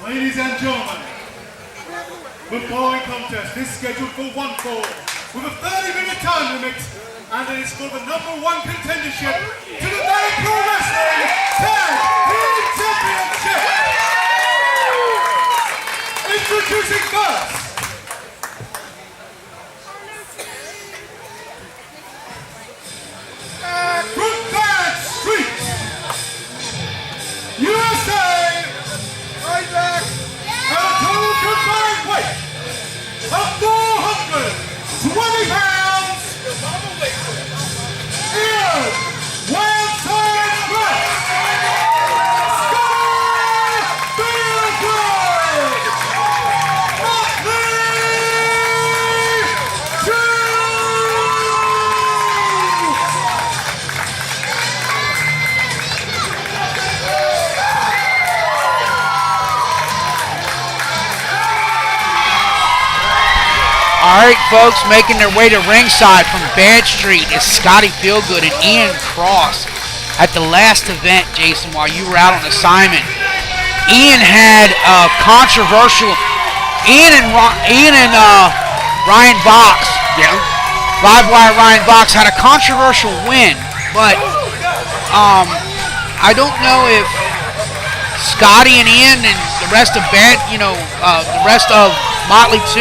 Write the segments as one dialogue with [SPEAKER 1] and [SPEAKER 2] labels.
[SPEAKER 1] Ladies and gentlemen, the following contest is scheduled for one fall with a 30-minute time limit, and it is for the #1 contendership to the Valour Pro Wrestling Tag Team Championship. Introducing first, from Bad Street, USA, right back, at a total combined weight of 420 pounds, Ian Wildside West,
[SPEAKER 2] All right, folks, making their way to ringside from Bad Street is Scotty Feelgood and Ian Cross. At the last event, Jason, while you were out on assignment, Ian had a controversial. Ian and Ryan Vox, Live Wire Ryan Vox had a controversial win, but I don't know if Scotty and Ian and the rest of the rest of Motley 2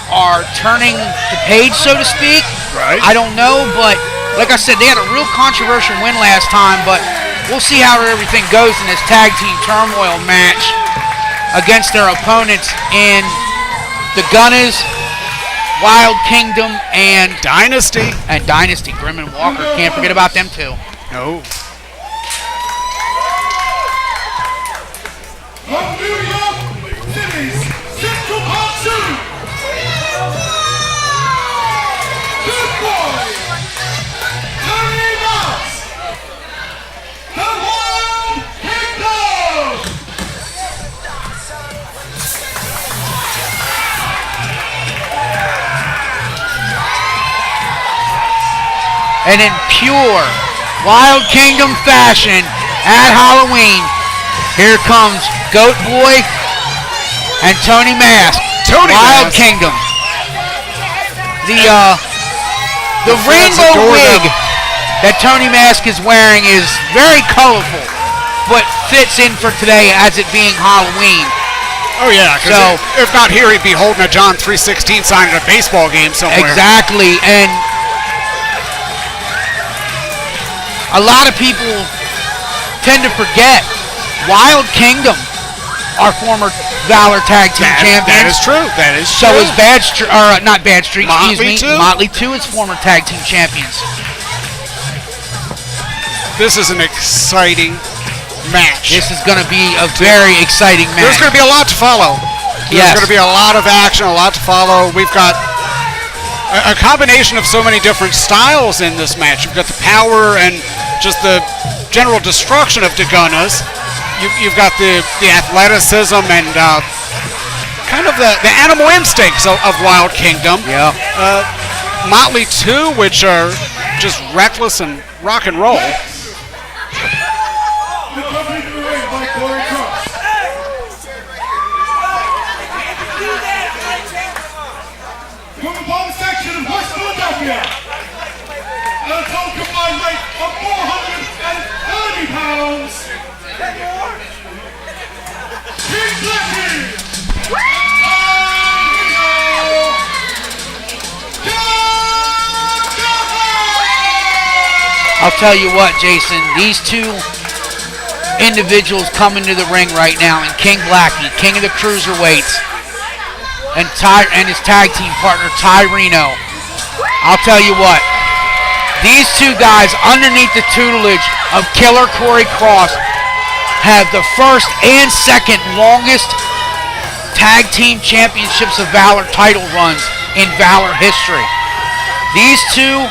[SPEAKER 2] are turning the page, so to speak.
[SPEAKER 3] Right.
[SPEAKER 2] I don't know, but like I said, they had a real controversial win last time, but we'll see how everything goes in this tag team turmoil match against their opponents in the Gunnaz, Wild Kingdom, and
[SPEAKER 3] Dynasty.
[SPEAKER 2] Grim and Walker. Can't forget about them too.
[SPEAKER 3] No.
[SPEAKER 1] from New York City's Central Park 2, Good Boy, Tony Knox, the Wild Kingdom.
[SPEAKER 2] And in pure Wild Kingdom fashion at Halloween, here comes Goat Boy and Tony Mask. Wild
[SPEAKER 3] Mask.
[SPEAKER 2] Kingdom. The rainbow wig that Tony Mask is wearing is very colorful, but fits in for today as it being Halloween.
[SPEAKER 3] Oh yeah, because if not here, he'd be holding a John 3:16 sign at a baseball game somewhere.
[SPEAKER 2] Exactly, and a lot of people tend to forget Wild Kingdom are former Valour Tag Team Champions.
[SPEAKER 3] That is true. That is
[SPEAKER 2] So
[SPEAKER 3] true.
[SPEAKER 2] is Bad Street, or not Bad Street,
[SPEAKER 3] Motley
[SPEAKER 2] excuse me.
[SPEAKER 3] too?
[SPEAKER 2] Motley 2 is former Tag Team Champions.
[SPEAKER 3] This is an exciting match.
[SPEAKER 2] This is going to be a very exciting match.
[SPEAKER 3] There's going to be a lot to follow. There's
[SPEAKER 2] Yes.
[SPEAKER 3] going to be a lot of action, a lot to follow. We've got a combination of so many different styles in this match. You've got the power and just the general destruction of Gunnaz. You've got the athleticism and kind of the animal instincts of Wild Kingdom.
[SPEAKER 2] Yeah.
[SPEAKER 3] Motley 2, which are just reckless and rock and roll.
[SPEAKER 1] The company to the ring by Corey Cross. From the bottom section of West Philadelphia, at a total combined weight of 430 pounds, King Blackie.
[SPEAKER 2] I'll tell you what, Jason, these two individuals come into the ring right now, and King Blackie, king of the cruiserweights, and his tag team partner, Ty Reno. I'll tell you what, these two guys underneath the tutelage of Killer Corey Cross have the first and second longest tag team championships of Valour title runs in Valour history. These two,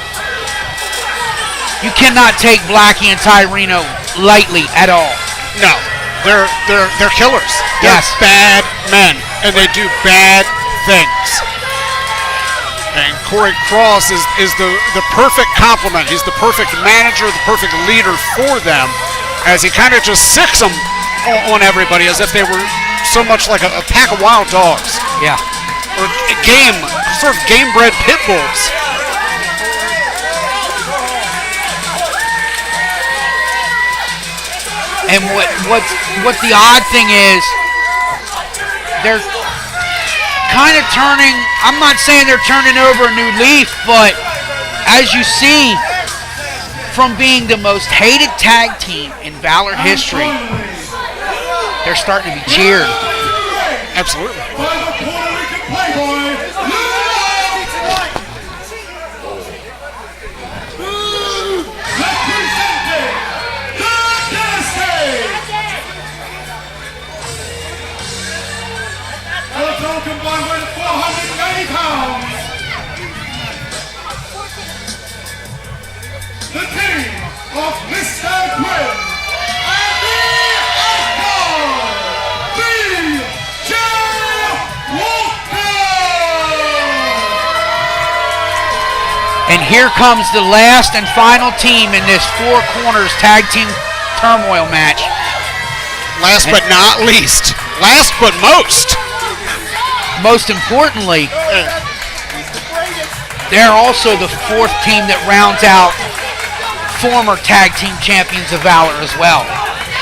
[SPEAKER 2] you cannot take Blackie and Ty Reno lightly at all.
[SPEAKER 3] No, they're killers. They're
[SPEAKER 2] Yes.
[SPEAKER 3] bad men, and they do bad things. And Corey Cross is the perfect complement. He's the perfect manager, the perfect leader for them, as he kind of just sicks them on everybody as if they were so much like a pack of wild dogs.
[SPEAKER 2] Yeah.
[SPEAKER 3] Or sort of game-bred pit bulls.
[SPEAKER 2] And what the odd thing is, they're kind of turning, I'm not saying they're turning over a new leaf, but as you see, from being the most hated tag team in Valour history, they're starting to be cheered.
[SPEAKER 3] Absolutely.
[SPEAKER 1] Combined with 480 pounds. The team of Mr. Grimm and the Icon, B.J. Walker.
[SPEAKER 2] And here comes the last and final team in this Four Corners Tag Team Turmoil match.
[SPEAKER 3] Last but not least. Last but most.
[SPEAKER 2] Most importantly, they're also the fourth team that rounds out former tag team champions of Valour as well.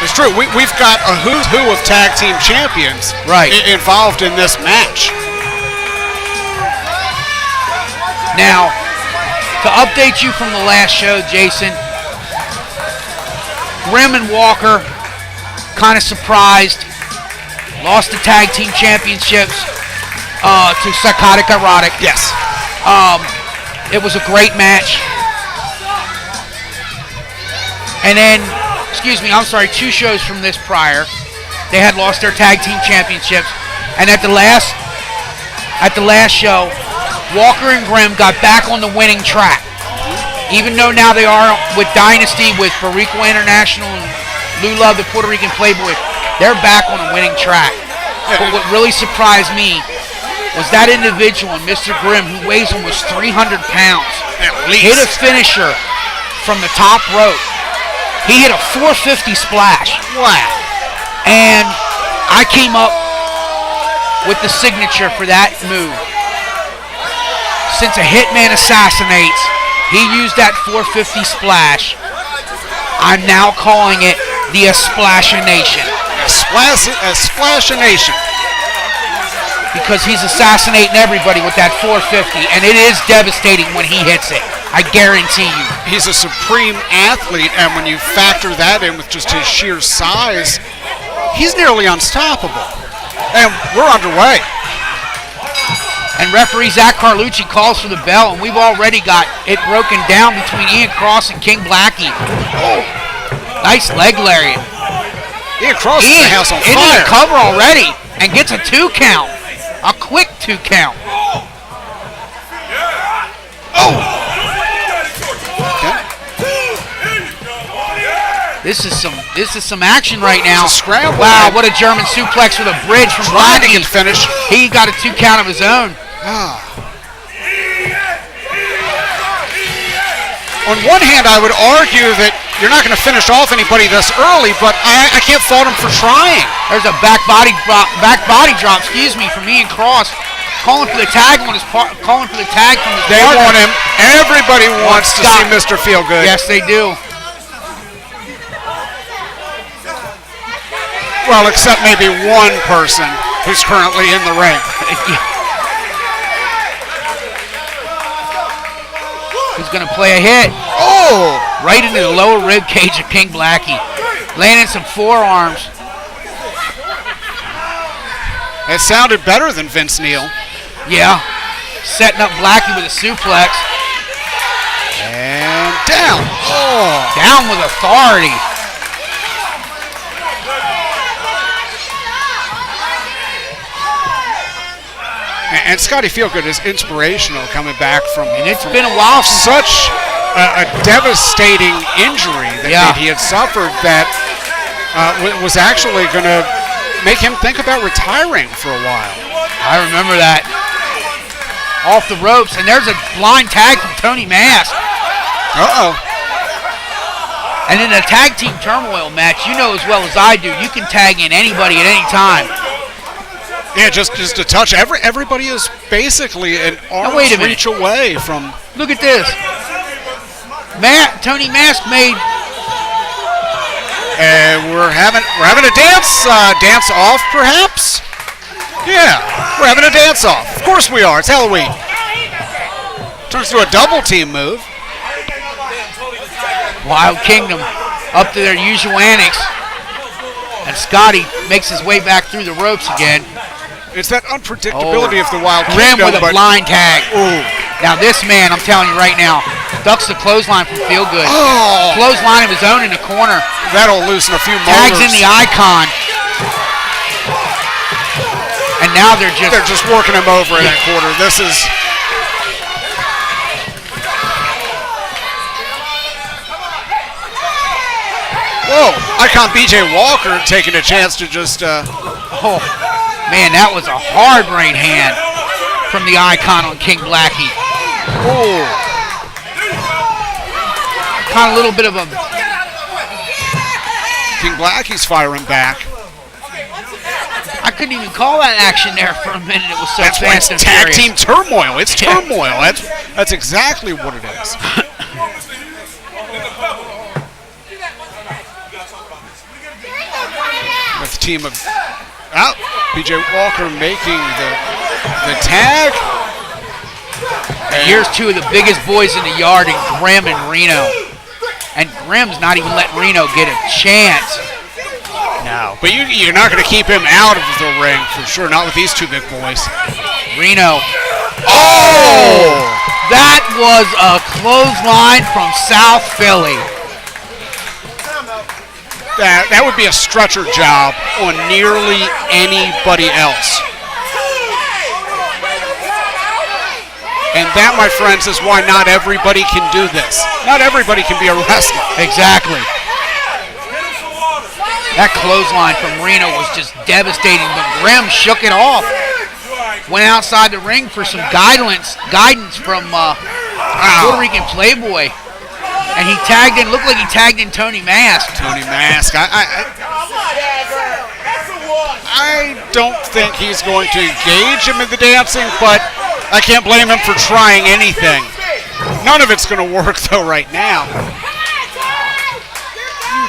[SPEAKER 3] It's true. We've got a who's who of tag team champions involved in this match.
[SPEAKER 2] Now, to update you from the last show, Jason, Grimm and Walker, kind of surprised, lost the tag team championships to Psychotic Erotic.
[SPEAKER 3] Yes.
[SPEAKER 2] It was a great match. And then, 2 shows from this prior, they had lost their tag team championships. And at the last show, Walker and Grimm got back on the winning track. Even though now they are with Dynasty, with Barico International and Lou Love, the Puerto Rican Playboy, they're back on a winning track. But what really surprised me was that individual, Mr. Grimm, who weighs almost 300 pounds, hit a finisher from the top rope. He hit a 450 splash.
[SPEAKER 3] Wow.
[SPEAKER 2] And I came up with the signature for that move. Since a hitman assassinates, he used that 450 splash. I'm now calling it the Splashination.
[SPEAKER 3] Splashination.
[SPEAKER 2] Because he's assassinating everybody with that 450, and it is devastating when he hits it. I guarantee you.
[SPEAKER 3] He's a supreme athlete, and when you factor that in with just his sheer size, he's nearly unstoppable. And we're underway.
[SPEAKER 2] And referee Zach Carlucci calls for the bell, and we've already got it broken down between Ian Cross and King Blackie. Oh, nice leg lariat.
[SPEAKER 3] Ian Cross is the house on fire.
[SPEAKER 2] Into the cover already, and gets a 2 count. A quick 2 count.
[SPEAKER 3] Oh! Okay.
[SPEAKER 2] This is some action right now.
[SPEAKER 3] It's a scramble.
[SPEAKER 2] Wow, what a German suplex with a bridge from Blackie.
[SPEAKER 3] Trying to finish.
[SPEAKER 2] He got a 2 count of his own.
[SPEAKER 3] On one hand, I would argue that you're not going to finish off anybody this early, but I can't fault him for trying.
[SPEAKER 2] There's a back body drop, from Ian Cross, calling for the tag from his partner.
[SPEAKER 3] They want him. Everybody wants to see Mr. Feelgood.
[SPEAKER 2] Yes, they do.
[SPEAKER 3] Well, except maybe one person who's currently in the ring.
[SPEAKER 2] He's going to play a hit.
[SPEAKER 3] Oh!
[SPEAKER 2] Right into the lower rib cage of King Blackie. Landing some forearms.
[SPEAKER 3] It sounded better than Vince Neil.
[SPEAKER 2] Yeah. Setting up Blackie with a suplex.
[SPEAKER 3] And down. Oh.
[SPEAKER 2] Down with authority.
[SPEAKER 3] And Scotty Feelgood is inspirational coming back from.
[SPEAKER 2] And it's been a while since
[SPEAKER 3] such a devastating injury that he had suffered that was actually going to make him think about retiring for a while.
[SPEAKER 2] I remember that. Off the ropes, and there's a blind tag from Tony Mass.
[SPEAKER 3] Uh-oh.
[SPEAKER 2] And in a tag team turmoil match, you know as well as I do, you can tag in anybody at any time.
[SPEAKER 3] Yeah, just a touch. Everybody is basically an arm's reach away from.
[SPEAKER 2] Look at this. Tony Mask made.
[SPEAKER 3] And we're having a dance off perhaps. Yeah, we're having a dance off. Of course we are. It's Halloween. Turns to a double team move.
[SPEAKER 2] Wild Kingdom up to their usual antics. And Scotty makes his way back through the ropes again.
[SPEAKER 3] It's that unpredictability of the Wild
[SPEAKER 2] Grim
[SPEAKER 3] Kingdom.
[SPEAKER 2] with a blind tag.
[SPEAKER 3] Ooh.
[SPEAKER 2] Now this man, I'm telling you right now, ducks the clothesline from Feel Good.
[SPEAKER 3] Oh.
[SPEAKER 2] Clothesline of his own in the corner.
[SPEAKER 3] That'll loosen a few
[SPEAKER 2] Tags
[SPEAKER 3] motors.
[SPEAKER 2] in the Icon. And now they're just
[SPEAKER 3] working him over in that quarter. This is. Whoa, Icon BJ Walker taking a chance to just.
[SPEAKER 2] Oh, man, that was a hard right hand from the Icon on King Blackie.
[SPEAKER 3] Oh.
[SPEAKER 2] Kind of a little bit of a.
[SPEAKER 3] King Blackie's firing back.
[SPEAKER 2] I couldn't even call that action there for a minute. It was so
[SPEAKER 3] That's why
[SPEAKER 2] fast and
[SPEAKER 3] it's tag
[SPEAKER 2] furious.
[SPEAKER 3] team turmoil. It's turmoil. That's exactly what it is. With the team of BJ Walker making the tag.
[SPEAKER 2] And here's two of the biggest boys in the yard in Grim and Reno. And Grim's not even letting Reno get a chance.
[SPEAKER 3] No, but you're not going to keep him out of the ring for sure. Not with these two big boys.
[SPEAKER 2] Reno. Oh! That was a clothesline from South Philly.
[SPEAKER 3] That would be a stretcher job on nearly anybody else. And that, my friends, is why not everybody can do this. Not everybody can be a wrestler.
[SPEAKER 2] Exactly. That clothesline from Reno was just devastating, but Grim shook it off. Went outside the ring for some guidance from Puerto Rican Playboy. And he tagged in, looked like he tagged in Tony Mask.
[SPEAKER 3] Tony Mask. I don't think he's going to engage him in the dancing, but I can't blame him for trying anything. None of it's going to work, though, right now.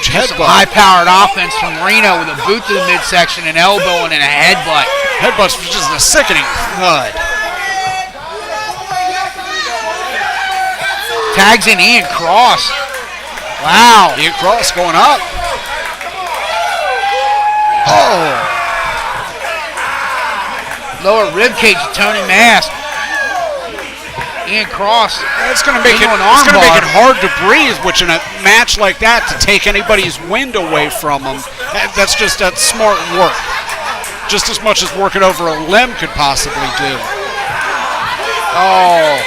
[SPEAKER 3] Huge headbutt.
[SPEAKER 2] High-powered offense from Reno with a boot to the midsection, an elbow, and then a headbutt.
[SPEAKER 3] Headbutt's just a sickening thud.
[SPEAKER 2] Tags in Ian Cross. Wow.
[SPEAKER 3] Ian Cross going up. Oh.
[SPEAKER 2] Lower ribcage to Tony Mask. Ian Cross.
[SPEAKER 3] It's going to make it hard to breathe, which in a match like that, to take anybody's wind away from them, that's smart work. Just as much as working over a limb could possibly do.
[SPEAKER 2] Oh.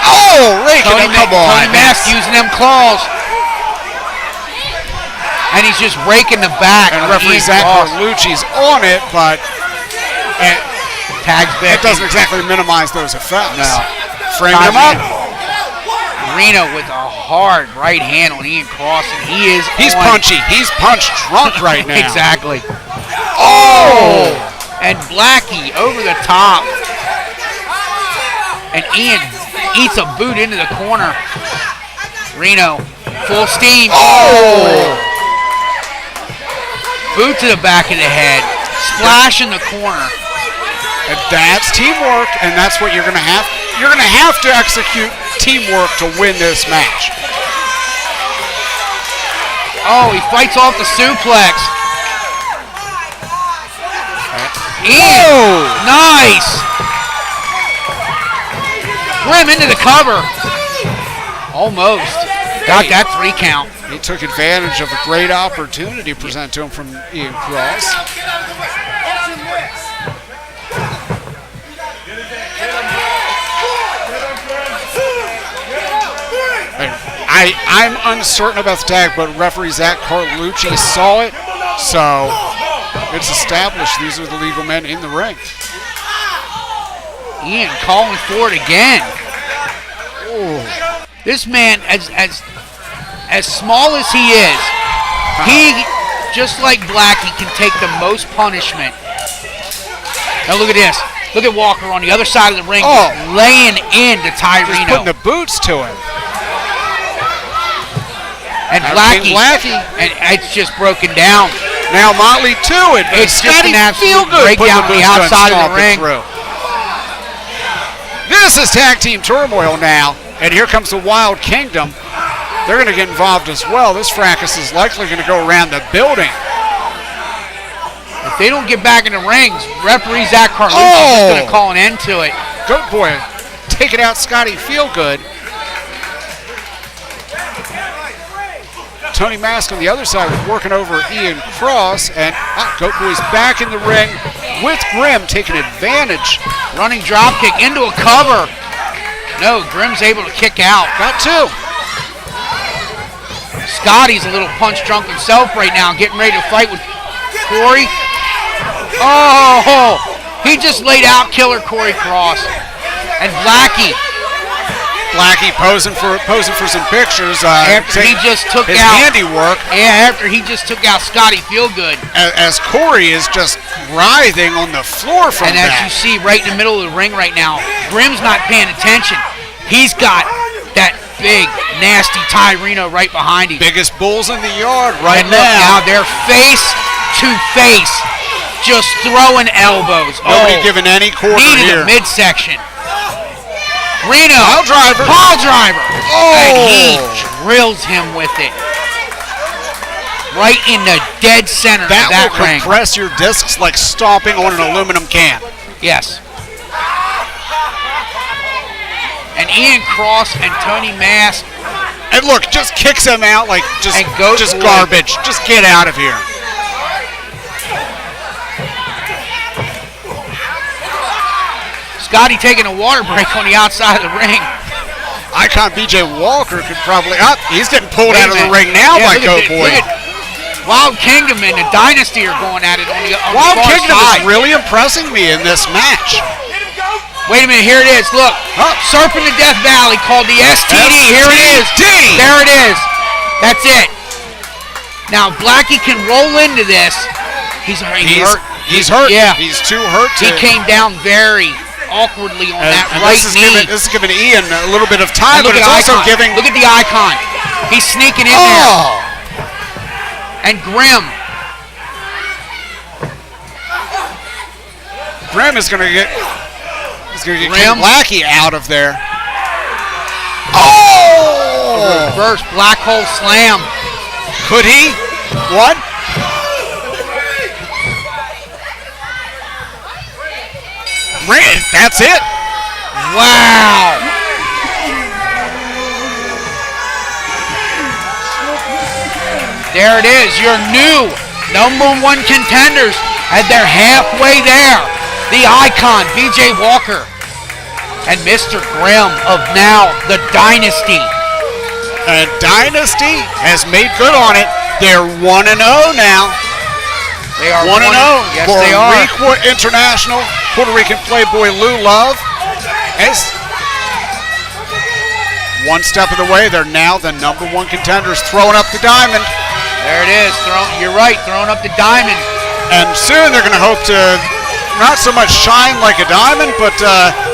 [SPEAKER 3] Oh, raking him. Come on.
[SPEAKER 2] Tony Mask using them claws. And he's just raking the back.
[SPEAKER 3] And referee Zach Carlucci's on it, but
[SPEAKER 2] tags back.
[SPEAKER 3] It doesn't exactly minimize those effects.
[SPEAKER 2] No.
[SPEAKER 3] Framing him up.
[SPEAKER 2] Reno with a hard right hand on Ian Cross, and he's
[SPEAKER 3] punchy. He's punch drunk right now.
[SPEAKER 2] Exactly. Oh! And Blackie over the top. And Ian eats a boot into the corner. Reno, full steam.
[SPEAKER 3] Oh!
[SPEAKER 2] Boot to the back of the head. Splash in the corner.
[SPEAKER 3] And that's teamwork, and that's what you're going to have. You're going to have to execute teamwork to win this match.
[SPEAKER 2] Oh, he fights off the suplex. Ian, nice. Grim into the cover. Almost. Got that 3 count.
[SPEAKER 3] He took advantage of a great opportunity presented to him from Ian Cross. I'm uncertain about the tag, but referee Zach Carlucci saw it, so it's established these are the legal men in the ring.
[SPEAKER 2] Ian calling for it again. Ooh. This man, as as small as he is, he, just like Blackie, can take the most punishment. Now look at this. Look at Walker on the other side of the ring, laying into Tyreno.
[SPEAKER 3] Just putting the boots to him.
[SPEAKER 2] And Blackie, and it's just broken down.
[SPEAKER 3] Now Motley too.
[SPEAKER 2] It's just an absolute
[SPEAKER 3] good
[SPEAKER 2] breakdown on the outside of the ring.
[SPEAKER 3] Through. This is Tag Team Turmoil now, and here comes the Wild Kingdom. They're going to get involved as well. This fracas is likely going to go around the building.
[SPEAKER 2] If they don't get back in the rings, referee Zach Carlucci is going to call an end to it.
[SPEAKER 3] Goat Boy taking out Scotty Feelgood. Tony Mask on the other side working over Ian Cross, and Goat Boy's back in the ring with Grimm taking advantage.
[SPEAKER 2] Running dropkick into a cover. No, Grimm's able to kick out.
[SPEAKER 3] Got two.
[SPEAKER 2] Scotty's a little punch drunk himself right now, getting ready to fight with Corey. Oh, he just laid out Killer Corey Cross. And Blackie
[SPEAKER 3] posing for some pictures.
[SPEAKER 2] After he just took
[SPEAKER 3] his
[SPEAKER 2] out
[SPEAKER 3] handiwork.
[SPEAKER 2] Yeah, after he just took out Scotty Feelgood.
[SPEAKER 3] As Corey is just writhing on the floor from
[SPEAKER 2] and
[SPEAKER 3] that.
[SPEAKER 2] And as you see right in the middle of the ring right now, Grimm's not paying attention. He's got that big, nasty Tyreno right behind him.
[SPEAKER 3] Biggest bulls in the yard right
[SPEAKER 2] and look, now they're face to face, just throwing elbows.
[SPEAKER 3] Nobody giving any quarter
[SPEAKER 2] knee to
[SPEAKER 3] here.
[SPEAKER 2] The midsection. Reno,
[SPEAKER 3] pile driver.
[SPEAKER 2] And he drills him with it. Right in the dead center of that
[SPEAKER 3] will
[SPEAKER 2] ring.
[SPEAKER 3] Compress your discs like stomping on an aluminum can.
[SPEAKER 2] Yes. And Ian Cross and Tony Mask.
[SPEAKER 3] And look, just kicks him out like just
[SPEAKER 2] boy.
[SPEAKER 3] Garbage. Just get out of here.
[SPEAKER 2] Scotty taking a water break on the outside of the ring.
[SPEAKER 3] Icon BJ Walker could probably he's getting pulled out of the ring now by Goat Boy.
[SPEAKER 2] Wild Kingdom and the Dynasty are going at it on the
[SPEAKER 3] Wild
[SPEAKER 2] far
[SPEAKER 3] Kingdom
[SPEAKER 2] side.
[SPEAKER 3] is really impressing me in this match.
[SPEAKER 2] Wait a minute, here it is. Look, Serpent of Death Valley called the STD. Here it is. There it is. That's it. Now Blackie can roll into this. He's hurt.
[SPEAKER 3] He's hurt.
[SPEAKER 2] Yeah.
[SPEAKER 3] He's too hurt.
[SPEAKER 2] He came down very awkwardly on that right knee.
[SPEAKER 3] This is giving Ian a little bit of time, but it's also giving.
[SPEAKER 2] Look at the Icon. He's sneaking in there. And Grimm
[SPEAKER 3] is going to get. He's going to get King Blackie out of there.
[SPEAKER 2] Reverse black hole slam.
[SPEAKER 3] Could he? What? That's it.
[SPEAKER 2] Wow. There it is, your new #1 contenders, and they're halfway there. The Icon, BJ Walker, and Mr. Grimm of now the Dynasty.
[SPEAKER 3] And Dynasty has made good on it. They're 1-0 now.
[SPEAKER 2] They are
[SPEAKER 3] 1-0
[SPEAKER 2] yes,
[SPEAKER 3] for
[SPEAKER 2] they are.
[SPEAKER 3] Requa International. Puerto Rican playboy Lou Love. As one step of the way, they're now the #1 contenders, throwing up the diamond.
[SPEAKER 2] There it is. You're right, throwing up the diamond.
[SPEAKER 3] And soon they're going to hope to not so much shine like a diamond, but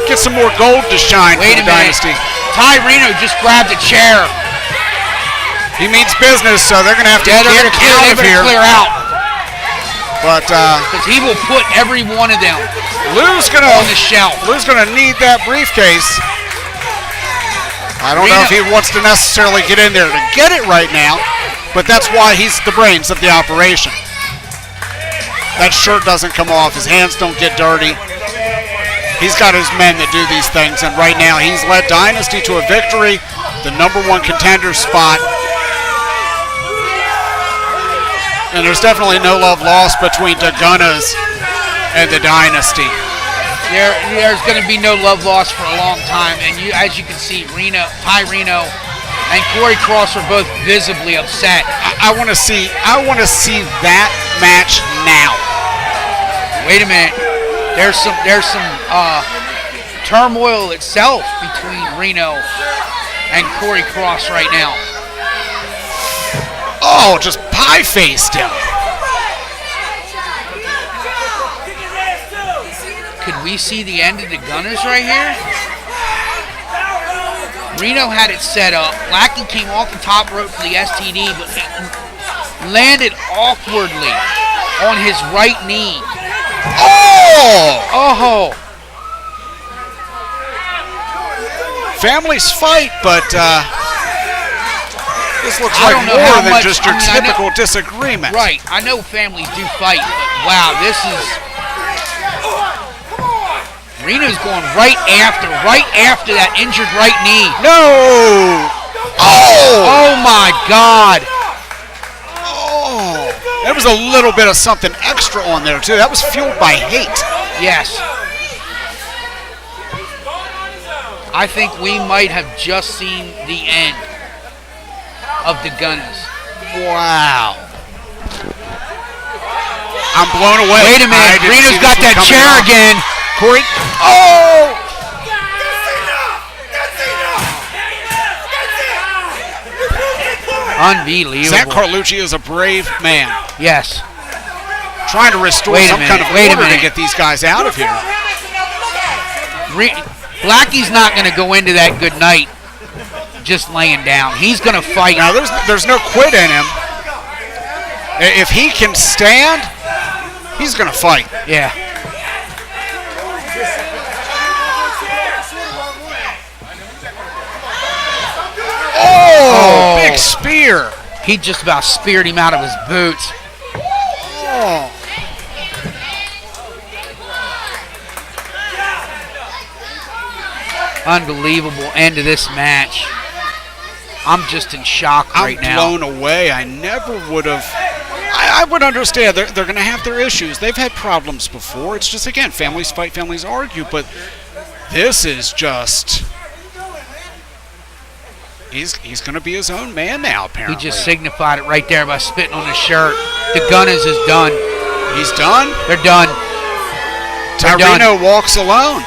[SPEAKER 3] get some more gold to shine for the Dynasty.
[SPEAKER 2] Tyreno just grabbed a chair.
[SPEAKER 3] He means business, so they're going to have to get out of here.
[SPEAKER 2] Clear out.
[SPEAKER 3] But
[SPEAKER 2] because he will put every one of them on the shelf.
[SPEAKER 3] Lou's going to need that briefcase. I don't know if he wants to necessarily get in there to get it right now, but that's why he's the brains of the operation. That shirt doesn't come off. His hands don't get dirty. He's got his men that do these things, and right now he's led Dynasty to a victory, the #1 contender spot. And there's definitely no love lost between the Gunnaz and the Dynasty.
[SPEAKER 2] There's going to be no love lost for a long time, and as you can see, Tyreno and Corey Cross are both visibly upset.
[SPEAKER 3] I want to see that match now.
[SPEAKER 2] Wait a minute. There's some turmoil itself between Reno and Corey Cross right now.
[SPEAKER 3] Oh, just pie-faced him.
[SPEAKER 2] Could we see the end of the Gunnaz right here? Reno had it set up. Blackie came off the top rope for the STD, but landed awkwardly on his right knee. Oh!
[SPEAKER 3] Families fight, but this looks like more than just your typical disagreement.
[SPEAKER 2] Right. I know families do fight, but wow, this is... Reno's going right after that injured right knee.
[SPEAKER 3] No!
[SPEAKER 2] Oh my God!
[SPEAKER 3] Oh! There was a little bit of something extra on there too. That was fueled by hate.
[SPEAKER 2] Yes. I think we might have just seen the end of the Gunnaz.
[SPEAKER 3] Wow. I'm blown away.
[SPEAKER 2] Wait a minute. Reno's got that chair again. Corey.
[SPEAKER 3] Oh!
[SPEAKER 2] Unbelievable.
[SPEAKER 3] Zach Carlucci is a brave man.
[SPEAKER 2] Yes.
[SPEAKER 3] Trying to restore some kind of order to get these guys out of here.
[SPEAKER 2] Blackie's not going to go into that good night just laying down. He's going to fight.
[SPEAKER 3] Now, there's no quit in him. If he can stand, he's going to fight.
[SPEAKER 2] Yeah.
[SPEAKER 3] Oh, big spear.
[SPEAKER 2] He just about speared him out of his boots.
[SPEAKER 3] Oh.
[SPEAKER 2] Unbelievable end to this match. I'm just in shock right now.
[SPEAKER 3] I'm blown away. I never would have. I would understand. They're going to have their issues. They've had problems before. It's just, again, families fight, families argue. But this is just... He's going to be his own man now, apparently.
[SPEAKER 2] He just signified it right there by spitting on his shirt. The Gunnaz is done.
[SPEAKER 3] He's done?
[SPEAKER 2] They're done.
[SPEAKER 3] Tyreno walks alone.